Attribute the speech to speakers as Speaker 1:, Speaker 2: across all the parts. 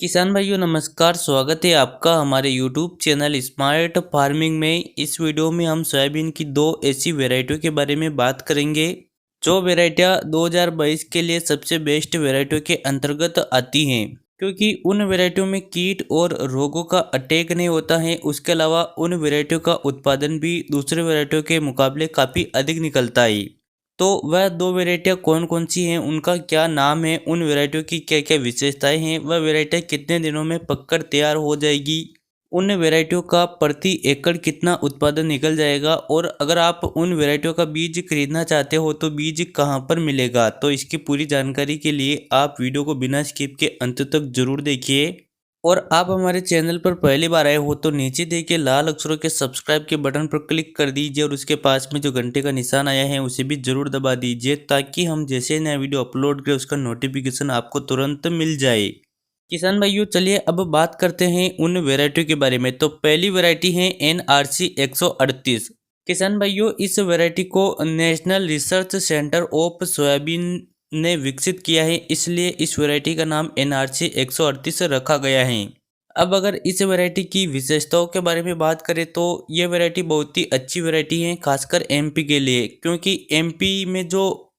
Speaker 1: किसान भाइयों नमस्कार। स्वागत है आपका हमारे YouTube चैनल स्मार्ट फार्मिंग में। इस वीडियो में हम सोयाबीन की दो ऐसी वैरायटियों के बारे में बात करेंगे जो वैरायटियां 2022 के लिए सबसे बेस्ट वैरायटियों के अंतर्गत आती हैं, क्योंकि उन वैरायटियों में कीट और रोगों का अटैक नहीं होता है। उसके अलावा उन वैरायटियों का उत्पादन भी दूसरे वैरायटियों के मुकाबले काफ़ी अधिक निकलता है। तो वह दो वैरायटियाँ कौन कौन सी हैं, उनका क्या नाम है, उन वैरायटियों की क्या क्या विशेषताएं हैं, वह वैरायटियाँ कितने दिनों में पककर तैयार हो जाएगी, उन वैरायटियों का प्रति एकड़ कितना उत्पादन निकल जाएगा, और अगर आप उन वैरायटियों का बीज खरीदना चाहते हो तो बीज कहाँ पर मिलेगा। तो इसकी पूरी जानकारी के लिए आप वीडियो को बिना स्किप के अंत तक जरूर देखिए। और आप हमारे चैनल पर पहली बार आए हो तो नीचे देखिए लाल अक्षरों के सब्सक्राइब के बटन पर क्लिक कर दीजिए और उसके पास में जो घंटे का निशान आया है उसे भी जरूर दबा दीजिए, ताकि हम जैसे नया वीडियो अपलोड करें उसका नोटिफिकेशन आपको तुरंत मिल जाए। किसान भाइयों चलिए अब बात करते हैं उन वेराइटियों के बारे में। तो पहली वैरायटी है NRC 138। किसान भाइयों इस वैरायटी को national research centre of soybean ने विकसित किया है, इसलिए इस वैरायटी का नाम NRC 138 रखा गया है। अब अगर इस वैरायटी की विशेषताओं के बारे में बात करें तो ये वैरायटी बहुत ही अच्छी वैरायटी है, खासकर MP के लिए, क्योंकि MP में जो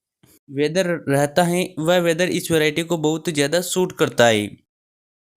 Speaker 1: वेदर रहता है वह वेदर इस वैरायटी को बहुत ज़्यादा सूट करता है।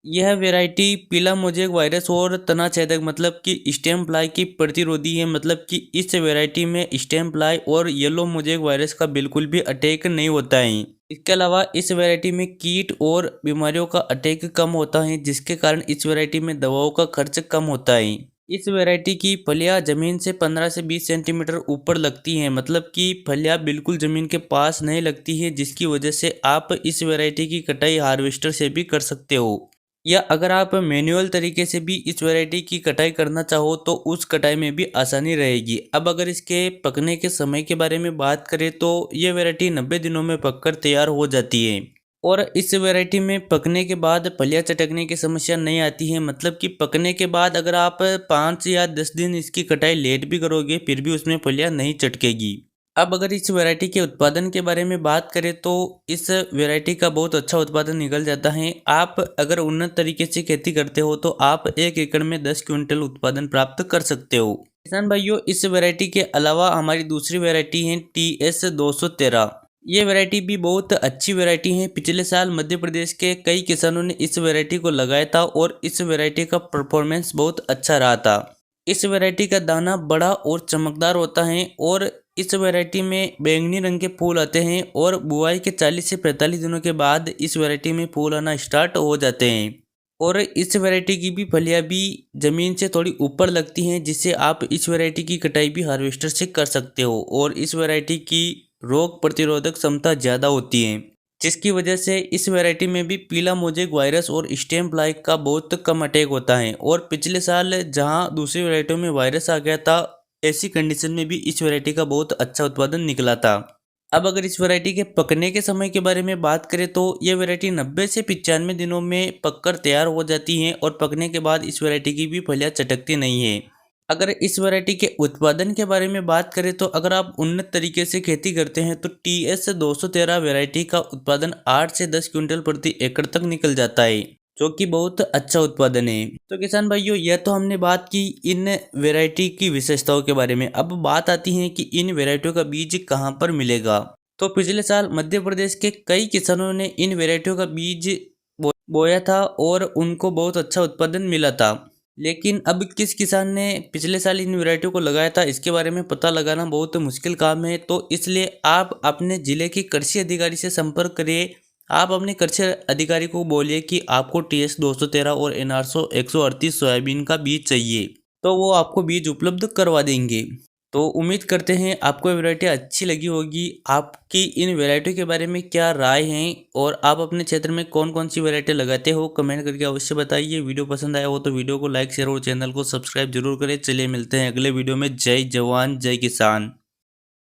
Speaker 1: यह वैरायटी पीला मोजेक वायरस और तना छेदक मतलब कि स्टेम फ्लाई की प्रतिरोधी है, मतलब कि इस वैरायटी में स्टेम फ्लाई और येलो मोजेक वायरस का बिल्कुल भी अटैक नहीं होता है। इसके अलावा इस वैरायटी में कीट और बीमारियों का अटैक कम होता है, जिसके कारण इस वैरायटी में दवाओं का खर्च कम होता है। इस वैरायटी की फलियां जमीन से 15 से 20 सेंटीमीटर ऊपर लगती हैं, मतलब कि फलियां बिल्कुल जमीन के पास नहीं लगती है, जिसकी वजह से आप इस वैरायटी की कटाई हार्वेस्टर से भी कर सकते हो, या अगर आप मैनुअल तरीके से भी इस वैरायटी की कटाई करना चाहो तो उस कटाई में भी आसानी रहेगी। अब अगर इसके पकने के समय के बारे में बात करें तो ये वैरायटी 90 दिनों में पककर तैयार हो जाती है, और इस वैरायटी में पकने के बाद फलियां चटकने की समस्या नहीं आती है। मतलब कि पकने के बाद अगर आप 5 या 10 दिन इसकी कटाई लेट भी करोगे फिर भी उसमें फलियां नहीं चटकेगी। अब अगर इस वैरायटी के उत्पादन के बारे में बात करें तो इस वैरायटी का बहुत अच्छा उत्पादन निकल जाता है। आप अगर उन्नत तरीके से खेती करते हो तो आप 1 एकड़ में 10 क्विंटल उत्पादन प्राप्त कर सकते हो। किसान भाइयों इस वैरायटी के अलावा हमारी दूसरी वैरायटी है TS 213। ये वैरायटी भी बहुत अच्छी वैरायटी है। पिछले साल मध्य प्रदेश के कई किसानों ने इस वैरायटी को लगाया था और इस वैरायटी का परफॉर्मेंस बहुत अच्छा रहा था। इस वैरायटी का दाना बड़ा और चमकदार होता है, और इस वैरायटी में बैंगनी रंग के फूल आते हैं, और बुआई के 40 से 45 दिनों के बाद इस वैरायटी में फूल आना स्टार्ट हो जाते हैं। और इस वैरायटी की भी फलियां भी जमीन से थोड़ी ऊपर लगती हैं, जिससे आप इस वैरायटी की कटाई भी हार्वेस्टर से कर सकते हो। और इस वैरायटी की रोग प्रतिरोधक क्षमता ज़्यादा होती है, जिसकी वजह से इस वैरायटी में भी पीला मोजेक वायरस और स्टेम फ्लाई का बहुत कम अटैक होता है। और पिछले साल जहां दूसरी वैरायटियों में वायरस आ गया था, ऐसी कंडीशन में भी इस वैरायटी का बहुत अच्छा उत्पादन निकला था। अब अगर इस वैरायटी के पकने के समय के बारे में बात करें तो ये वैरायटी 90 से 95 दिनों में पककर तैयार हो जाती है, और पकने के बाद इस वैरायटी की भी फलियां चटकती नहीं है। अगर इस वैरायटी के उत्पादन के बारे में बात करें तो अगर आप उन्नत तरीके से खेती करते हैं तो TS 213 वैरायटी का उत्पादन 8 से 10 क्विंटल प्रति एकड़ तक निकल जाता है, जो कि बहुत अच्छा उत्पादन है। तो किसान भाइयों यह तो हमने बात की इन वैरायटी की विशेषताओं के बारे में। अब बात आती है कि इन वैरायटियों का बीज कहाँ पर मिलेगा। तो पिछले साल मध्य प्रदेश के कई किसानों ने इन वैरायटियों का बीज बोया था और उनको बहुत अच्छा उत्पादन मिला था। लेकिन अब किस किसान ने पिछले साल इन वैरायटियों को लगाया था इसके बारे में पता लगाना बहुत मुश्किल काम है। तो इसलिए आप अपने ज़िले के कृषि अधिकारी से संपर्क करिए। आप अपने कृषि अधिकारी को बोलिए कि आपको TS 213 और NRC 138 सोयाबीन का बीज चाहिए, तो वो आपको बीज उपलब्ध करवा देंगे। तो उम्मीद करते हैं आपको ये वैरायटी अच्छी लगी होगी। आपकी इन वैरायटी के बारे में क्या राय है, और आप अपने क्षेत्र में कौन कौन सी वैरायटी लगाते हो कमेंट करके अवश्य बताइए। वीडियो पसंद आया हो तो वीडियो को लाइक शेयर और चैनल को सब्सक्राइब जरूर करें। चलिए मिलते हैं अगले वीडियो में। जय जवान जय किसान।